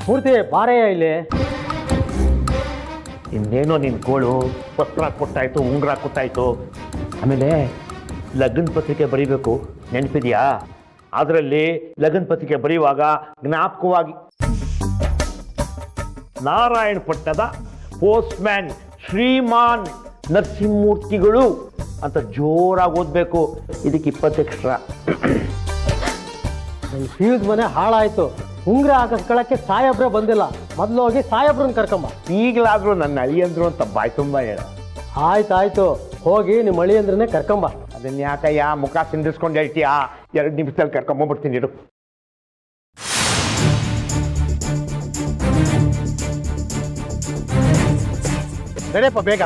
ಮೂರ್ತಿ ಬಾರಯ್ಯ ಇಲ್ಲಿ. ಇನ್ನೇನೋ ನಿನ್ನ ಗೋಳು ವಸ್ತ್ರ ಕೊಟ್ಟಾಯ್ತು, ಉಂಗುರ ಕೊಟ್ಟಾಯ್ತು. ಆಮೇಲೆ ಲಗ್ನ ಪತ್ರಿಕೆ ಬರೀಬೇಕು, ನೆನಪಿದೆಯಾ? ಅದರಲ್ಲಿ ಲಗ್ನ ಪತ್ರಿಕೆ ಬರೆಯುವಾಗ ಜ್ಞಾಪಕವಾಗಿ ನಾರಾಯಣಪಟ್ಟಣದ ಪೋಸ್ಟ್ಮ್ಯಾನ್ ಶ್ರೀಮಾನ್ ನರಸಿಂಹಮೂರ್ತಿಗಳು ಅಂತ ಜೋರಾಗಿ ಓದಬೇಕು. ಇದಕ್ಕೆ 20 ಎಕ್ಸ್ಟ್ರಾ. ನನ್ನ ಫ್ಯೂಸ್ ಮನೆ ಹಾಳಾಯ್ತು. ಉಂಗ್ರ ಹಾಕಿಸ್ಕೊಳಕ್ಕೆ ಸಾಹೇಬ್ರೆ ಬಂದಿಲ್ಲ. ಮೊದಲು ಹೋಗಿ ಸಾಹೇಬ್ರನ್ನ ಕರ್ಕೊಂಬ. ಈಗಲಾದರೂ ನನ್ನ ಅಳಿಯಂದ್ರು ಅಂತ ಬಾಯ್ ತುಂಬ ಹೇಳ. ಆಯ್ತಾಯ್ತು, ಹೋಗಿ ನಿಮ್ಮ ಮಳಿ ಅಂದ್ರೇ ಕರ್ಕೊಂಬ. ಅದನ್ನ ಯಾಕಯ್ಯ ಮುಖ ಸಿಂದಿಸ್ಕೊಂಡು ಹೇಳ್ತೀಯಾ? 2 ನಿಮಿಷದಲ್ಲಿ ಕರ್ಕೊಂಬರ್ತೀನಿ ಇರು. ನಡೆಯಪ್ಪ ಬೇಗ.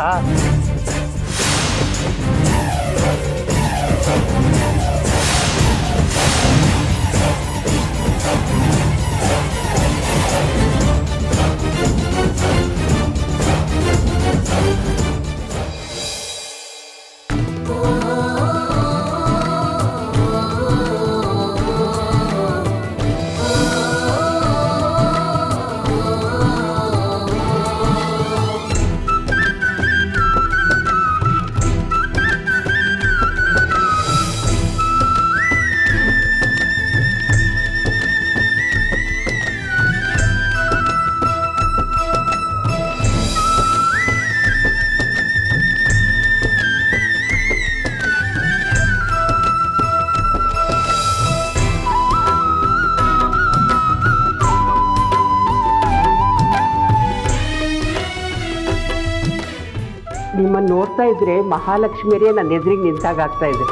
ನಿಮ್ಮನ್ನು ನೋಡ್ತಾ ಇದ್ರೆ ಮಹಾಲಕ್ಷ್ಮಿಯರೇ ನನ್ನ ಎದುರಿಗೆ ನಿಂತಾಗ ಆಗ್ತಾ ಇದೆ.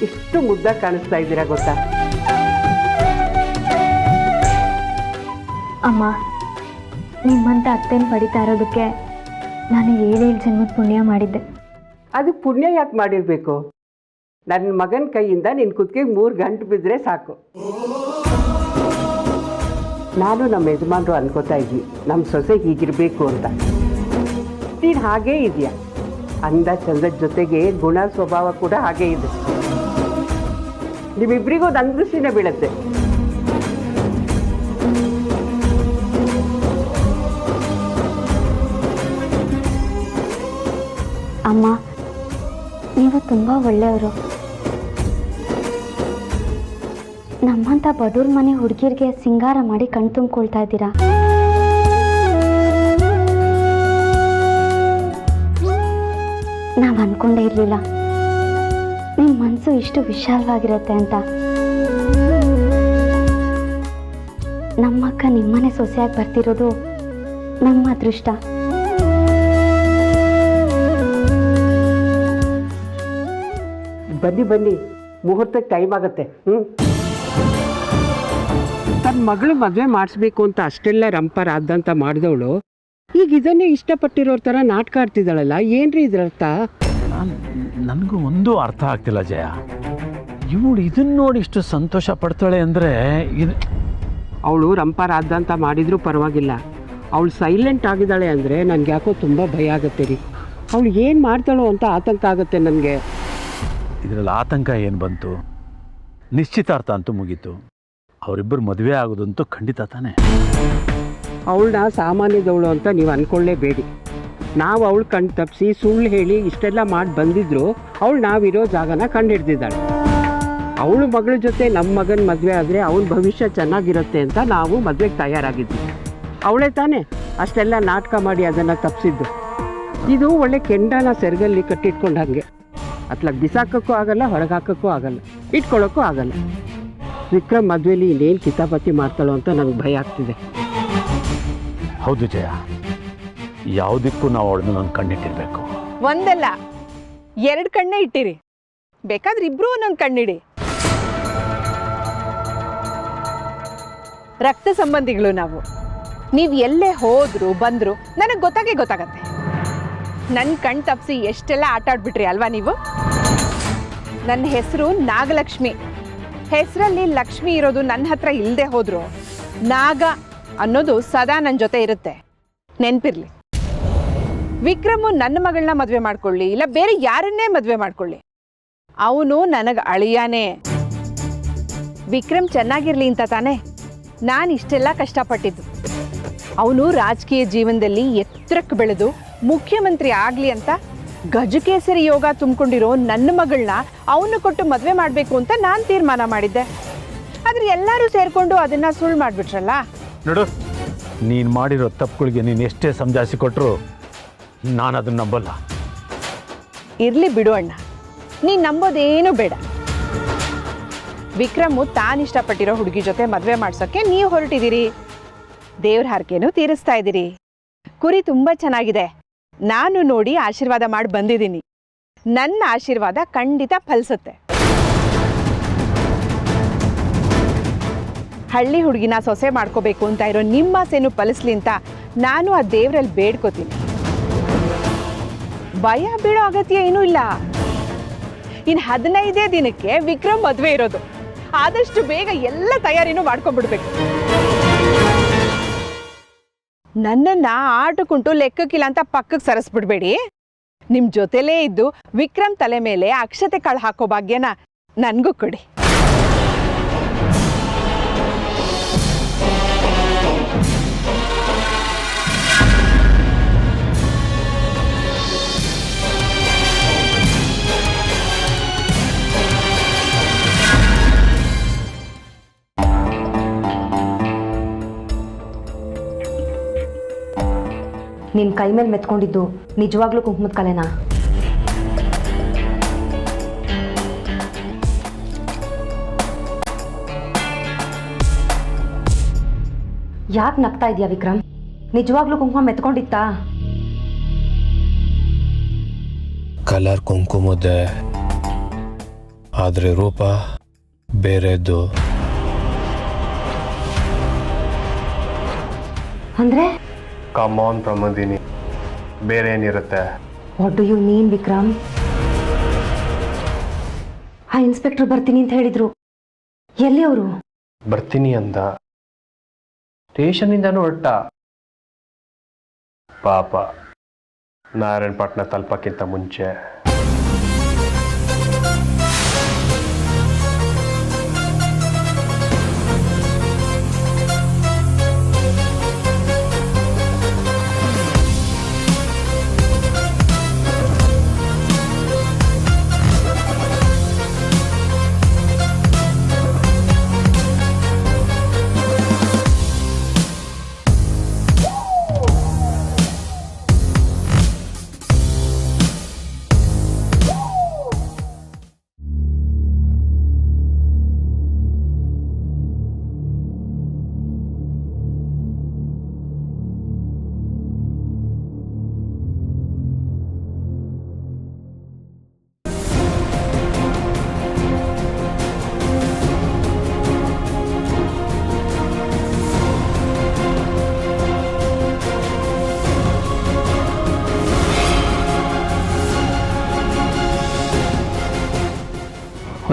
ಎಷ್ಟು ಮುದ್ದಾಗಿ ಕಾಣಿಸ್ತಾ ಇದ್ದೀರಾ ಗೊತ್ತಾ? ಅಮ್ಮ, ನಿಮ್ಮಂತ ಅತ್ತೆನ ಪಡಿತಾ ಇರೋದಕ್ಕೆ ನಾನು 7 ಜನ್ಮದ ಪುಣ್ಯ ಮಾಡಿದ್ದೆ. ಅದು ಪುಣ್ಯ ಯಾಕೆ ಮಾಡಿರಬೇಕು? ನನ್ನ ಮಗನ ಕೈಯಿಂದ ನಿನ್ನ ಕುತ್ತಿಗೆ 3 ಗಂಟು ಬಿದ್ದರೆ ಸಾಕು. ನಾನು ನಮ್ಮ ಯಜಮಾನರು ಅನ್ಕೋತಾ ಇದ್ವಿ ನಮ್ಮ ಸೊಸೆ ಹೀಗಿರಬೇಕು ಅಂತ. ನೀನು ಹಾಗೇ ಇದೆಯಾ. ಅಂದ ಚಂದದ ಜೊತೆಗೆ ಗುಣ ಸ್ವಭಾವ ಕೂಡ ಹಾಗೇ ಇದೆ. ನಿಮ್ಮಿಬ್ಬರಿಗೂ ಒಂದು ದೃಷ್ಟಿನೇ ಬೀಳುತ್ತೆ. ಅಮ್ಮ, ನೀವು ತುಂಬ ಒಳ್ಳೆಯವರು. ನಮ್ಮಂಥ ಬಡವ್ರ ಮನೆ ಹುಡುಗಿರಿಗೆ ಸಿಂಗಾರ ಮಾಡಿ ಕಣ್ ತುಂಬಿಕೊಳ್ತಾ ಇದ್ದೀರಾ. ನಾವು ಅನ್ಕೊಂಡೇ ಇರಲಿಲ್ಲ ನಿಮ್ಮ ಮನಸ್ಸು ಇಷ್ಟು ವಿಶಾಲವಾಗಿರುತ್ತೆ ಅಂತ. ನಮ್ಮಕ್ಕ ನಿಮ್ಮನೆ ಸೊಸೆಯಾಗಿ ಬರ್ತಿರೋದು ನಮ್ಮ ಅದೃಷ್ಟ. ಬನ್ನಿ ಬನ್ನಿ, ಮುಹೂರ್ತಕ್ಕೆ ಟೈಮ್ ಆಗುತ್ತೆ. ತನ್ನ ಮಗಳು ಮದುವೆ ಮಾಡಿಸ್ಬೇಕು ಅಂತ ಅಷ್ಟೆಲ್ಲ ರಂಪರಾದಂತ ಮಾಡಿದವಳು ಈಗ ಇದನ್ನೇ ಇಷ್ಟಪಟ್ಟಿರೋರ ಥರ ನಾಟಕ ಆಡ್ತಿದ್ದಾಳಲ್ಲ. ಏನ್ರಿ ಇದ್ರರ್ಥ? ನನಗೂ ಒಂದು ಅರ್ಥ ಆಗ್ತಿಲ್ಲ ಜಯ. ಇವಳು ಇದನ್ನ ನೋಡಿ ಇಷ್ಟು ಸಂತೋಷ ಪಡ್ತಾಳೆ ಅಂದರೆ ಅವಳು ರಂಪರಾದಂತ ಮಾಡಿದ್ರೂ ಪರವಾಗಿಲ್ಲ. ಅವಳು ಸೈಲೆಂಟ್ ಆಗಿದ್ದಾಳೆ ಅಂದರೆ ನನಗೆ ಯಾಕೋ ತುಂಬ ಭಯ ಆಗುತ್ತೆ ರೀ. ಅವಳು ಏನು ಮಾಡ್ತಾಳೋ ಅಂತ ಆತಂಕ ಆಗುತ್ತೆ ನನಗೆ. ಇದರಲ್ಲಿ ಆತಂಕ ಏನು ಬಂತು? ನಿಶ್ಚಿತಾರ್ಥ ಅಂತೂ ಮುಗೀತು. ಅವರಿಬ್ಬರು ಮದುವೆ ಆಗೋದಂತೂ ಖಂಡಿತ ತಾನೆ. ಅವಳನ್ನ ಸಾಮಾನ್ಯದವಳು ಅಂತ ನೀವು ಅಂದ್ಕೊಳ್ಳೇಬೇಡಿ. ನಾವು ಅವಳು ಕಣ್ ತಪ್ಪಿಸಿ ಸುಳ್ಳು ಹೇಳಿ ಇಷ್ಟೆಲ್ಲ ಮಾಡಿ ಬಂದಿದ್ರು ಅವಳು ನಾವಿರೋ ಜಾಗನ ಕಂಡು ಹಿಡ್ದಿದ್ದಾಳೆ. ಅವಳು ಮಗಳ ಜೊತೆ ನಮ್ಮ ಮಗನ ಮದುವೆ ಆದರೆ ಅವನ ಭವಿಷ್ಯ ಚೆನ್ನಾಗಿರುತ್ತೆ ಅಂತ ನಾವು ಮದುವೆಗೆ ತಯಾರಾಗಿದ್ವಿ. ಅವಳೇ ತಾನೇ ಅಷ್ಟೆಲ್ಲ ನಾಟಕ ಮಾಡಿ ಅದನ್ನು ತಪ್ಪಿಸಿದ್ದು. ಇದು ಒಳ್ಳೆ ಕೆಂಡನ ಸೆರಗಲ್ಲಿ ಕಟ್ಟಿಟ್ಕೊಂಡು ಹಾಗೆ ಅತ್ಲಾಗ ಬಿಸಾಕೋಕ್ಕೂ ಆಗಲ್ಲ, ಹೊರಗೆ ಹಾಕೋಕ್ಕೂ ಆಗಲ್ಲ, ಇಟ್ಕೊಳ್ಳೋಕ್ಕೂ ಆಗಲ್ಲ. ವಿಕ್ರಮ್ ಮದುವೆಲಿ ಇನ್ನೇನು ಕಿತಾಪತಿ ಮಾಡ್ತಾಳೋ ಅಂತ ನನಗೆ ಭಯ ಆಗ್ತಿದೆ. ಹೌದು ಜಯ, ಯಾವುದಕ್ಕೂ ನಾವು ಅವಳನ್ನ ನನ್ನ ಕಣ್ಣಿಟ್ಟಿರ್ಬೇಕು. ಒಂದಲ್ಲ 2 ಕಣ್ಣೇ ಇಟ್ಟಿರಿ. ಬೇಕಾದ್ರೆ ಇಬ್ರು ಒಂದೊಂದು ಕಣ್ಣಿಡಿ. ರಕ್ತ ಸಂಬಂಧಿಗಳು ನಾವು. ನೀವು ಎಲ್ಲೇ ಹೋದ್ರು ಬಂದ್ರು ನನಗೆ ಗೊತ್ತಾಗತ್ತೆ. ನನ್ನ ಕಣ್ ತಪ್ಪಿಸಿ ಎಷ್ಟೆಲ್ಲ ಆಟ ಆಡ್ಬಿಟ್ರಿ ಅಲ್ವಾ ನೀವು? ನನ್ನ ಹೆಸರು ನಾಗಲಕ್ಷ್ಮಿ. ಹೆಸರಲ್ಲಿ ಲಕ್ಷ್ಮಿ ಇರೋದು ನನ್ನ ಹತ್ರ ಇಲ್ಲದೆ ಹೋದ್ರು ನಾಗ ಅನ್ನೋದು ಸದಾ ನನ್ನ ಜೊತೆ ಇರುತ್ತೆ. ನೆನ್ಪಿರ್ಲಿ. ವಿಕ್ರಮು ನನ್ನ ಮಗಳನ್ನ ಮದುವೆ ಮಾಡ್ಕೊಳ್ಳಿ, ಇಲ್ಲ ಬೇರೆ ಯಾರನ್ನೇ ಮದುವೆ ಮಾಡ್ಕೊಳ್ಳಿ, ಅವನು ನನಗೆ ಅಳಿಯಾನೇ. ವಿಕ್ರಮ್ ಚೆನ್ನಾಗಿರ್ಲಿ ಅಂತ ತಾನೇ ನಾನು ಇಷ್ಟೆಲ್ಲ ಕಷ್ಟಪಟ್ಟಿದ್ದು. ಅವನು ರಾಜಕೀಯ ಜೀವನದಲ್ಲಿ ಎತ್ತರಕ್ಕೆ ಬೆಳೆದು ಮುಖ್ಯಮಂತ್ರಿ ಆಗಲಿ ಅಂತ ಗಜಕೇಸರಿ ಯೋಗ ತುಂಬಿಕೊಂಡಿರೋ ನನ್ನ ಮಗಳನ್ನ ಅವನು ಕೊಟ್ಟು ಮದುವೆ ಮಾಡಬೇಕು ಅಂತ ನಾನು ತೀರ್ಮಾನ ಮಾಡಿದ್ದೆ. ಆದರೆ ಎಲ್ಲರೂ ಸೇರಿಕೊಂಡು ಅದನ್ನು ಸುಳ್ಳು ಮಾಡಿಬಿಟ್ರಲ್ಲ. ನೋಡು, ನೀನು ಮಾಡಿರೋ ತಪ್ಪುಗಳಿಗೆ ನೀನು ಎಷ್ಟೇ ಸಮಜಾಯಿಸಿ ಕೊಟ್ಟರು ನಾನು ಅದನ್ನು ನಂಬಲ್ಲ. ಇರಲಿ ಬಿಡು ಅಣ್ಣ, ನೀನು ನಂಬೋದೇನೂ ಬೇಡ. ವಿಕ್ರಮು ತಾನಿಷ್ಟಪಟ್ಟಿರೋ ಹುಡುಗಿ ಜೊತೆ ಮದುವೆ ಮಾಡ್ಸೋಕ್ಕೆ ನೀವು ಹೊರಟಿದ್ದೀರಿ. ದೇವ್ರ ಹರಕೆನೂ ತೀರಿಸ್ತಾ ಇದ್ದೀರಿ. ಕುರಿ ತುಂಬ ಚೆನ್ನಾಗಿದೆ. ನಾನು ನೋಡಿ ಆಶೀರ್ವಾದ ಮಾಡಿ ಬಂದಿದ್ದೀನಿ. ನನ್ನ ಆಶೀರ್ವಾದ ಖಂಡಿತ ಫಲಿಸುತ್ತೆ. ಹಳ್ಳಿ ಹುಡುಗಿನ ಸೊಸೆ ಮಾಡ್ಕೋಬೇಕು ಅಂತ ಇರೋ ನಿಮ್ಮ ಆಸೆನೂ ಫಲಿಸ್ಲಿ ಅಂತ ನಾನು ಆ ದೇವರಲ್ಲಿ ಬೇಡ್ಕೋತೀನಿ. ಭಯ ಬೀಳೋ ಅಗತ್ಯ ಏನೂ ಇಲ್ಲ. ಇನ್ನು 15 ದಿನಕ್ಕೆ ವಿಕ್ರಮ್ ಮದುವೆ ಇರೋದು. ಆದಷ್ಟು ಬೇಗ ಎಲ್ಲ ತಯಾರಿನೂ ಮಾಡ್ಕೊಂಡ್ಬಿಡ್ಬೇಕು. ನನ್ನನ್ನು ಆಟಕ್ಕುಂಟು ಲೆಕ್ಕಕ್ಕಿಲ್ಲ ಅಂತ ಪಕ್ಕಕ್ಕೆ ಸರಿಸ್ಬಿಡ್ಬೇಡಿ. ನಿಮ್ಮ ಜೊತೆಲೇ ಇದ್ದು ವಿಕ್ರಮ್ ತಲೆ ಮೇಲೆ ಅಕ್ಷತೆ ಕಾಳು ಹಾಕೋ ಭಾಗ್ಯನ ನನಗೂ ಕೊಡಿ. ನಿನ್ನ ಕೈ ಮೇಲೆ ಮೆತ್ಕೊಂಡಿದ್ದು ನಿಜವಾಗ್ಲೂ ಕುಂಕುಮದ ಕಲೆನಾ? ಯಾಕೆ ನಗ್ತಾ ಇದೆಯಾ ವಿಕ್ರಮ್? ನಿಜವಾಗ್ಲೂ ಕುಂಕುಮ ಮೆತ್ಕೊಂಡಿತ್ತಾ? ಕಲರ್ ಕುಂಕುಮದ್ದೆ, ಆದರೆ ರೂಪ ಬೇರೆದ್ದು. ಅಂದ್ರೆ ಕಮಾನ್ ಪ್ರಮೋದಿನಿ, ಬೇರೆ ಏನಿರುತ್ತೆ? What do you mean Vikram? ಆ ಇನ್ಸ್ಪೆಕ್ಟರ್ ಬರ್ತೀನಿ ಅಂತ ಹೇಳಿದ್ರು. ಎಲ್ಲಿ ಅವರು? ಬರ್ತೀನಿ ಅಂದ, ಸ್ಟೇಷನಿಂದನೂ ಹೊರಟ. ಪಾಪ ನಾರಾಯಣಪಟ್ಟಣ ತಲುಪಕ್ಕಿಂತ ಮುಂಚೆ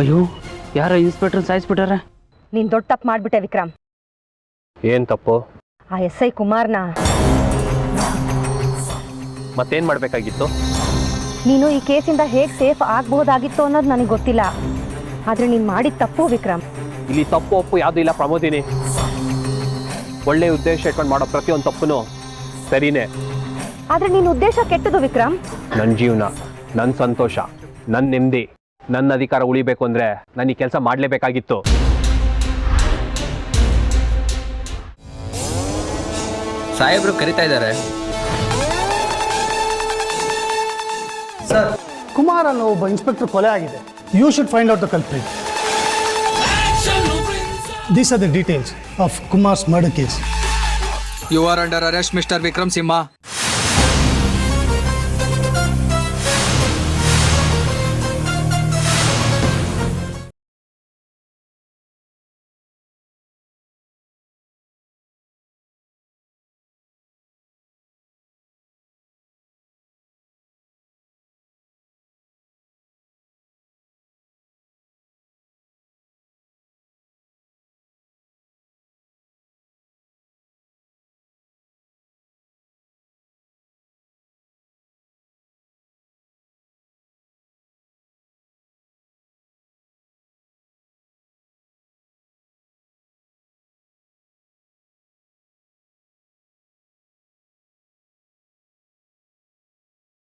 ಅಯ್ಯೋ, ಯಾರೋ ಇನ್ಸ್ಪೆಕ್ಟರ್ ಸಾಯಿಸ್ಬಿಟ್ಟಾರ. ನೀನು ದೊಡ್ಡ ತಪ್ಪು ಮಾಡಿಬಿಟ್ಟೆ ವಿಕ್ರಮ್. ಏನು ತಪ್ಪು? ಆ SI ಕುಮಾರ್ನ ಮತ್ತೇನು ಮಾಡಬೇಕಾಗಿತ್ತು? ನೀನು ಈ ಕೇಸಿಂದ ಹೇಗೆ ಸೇಫ್ ಆಗಬಹುದಾಗಿತ್ತು ಅನ್ನೋದು ನನಗೆ ಗೊತ್ತಿಲ್ಲ. ಆದರೆ ನೀನು ಮಾಡಿದ ತಪ್ಪು ವಿಕ್ರಮ್. ಇಲ್ಲಿ ತಪ್ಪು ಒಪ್ಪು ಯಾವುದೂ ಇಲ್ಲ ಪ್ರಮೋದಿನಿ. ಒಳ್ಳೆ ಉದ್ದೇಶ ಇಟ್ಕೊಂಡು ಮಾಡೋ ಪ್ರತಿಯೊಂದು ತಪ್ಪು ಸರಿನೇ. ಆದರೆ ನಿನ್ನ ಉದ್ದೇಶ ಕೆಟ್ಟದು ವಿಕ್ರಮ್. ನನ್ನ ಜೀವನ, ನನ್ನ ಸಂತೋಷ, ನನ್ನ ನೆಮ್ಮದಿ, ನನ್ನ ಅಧಿಕಾರ ಉಳಿಬೇಕು ಅಂದರೆ ನಾನು ಈ ಕೆಲಸ ಮಾಡಲೇಬೇಕಾಗಿತ್ತು. ಸಾಹೇಬ್ರು ಕರಿತಾ ಇದ್ದಾರೆ. ಸರ್, ಕುಮಾರ್ ಅನ್ನೋ ಒಬ್ಬ ಇನ್ಸ್ಪೆಕ್ಟರ್ ಕೊಲೆ ಆಗಿದೆ. You should find out the culprit. These are the details of Kumar's murder case. You are under arrest, Mr. Vikram Simha.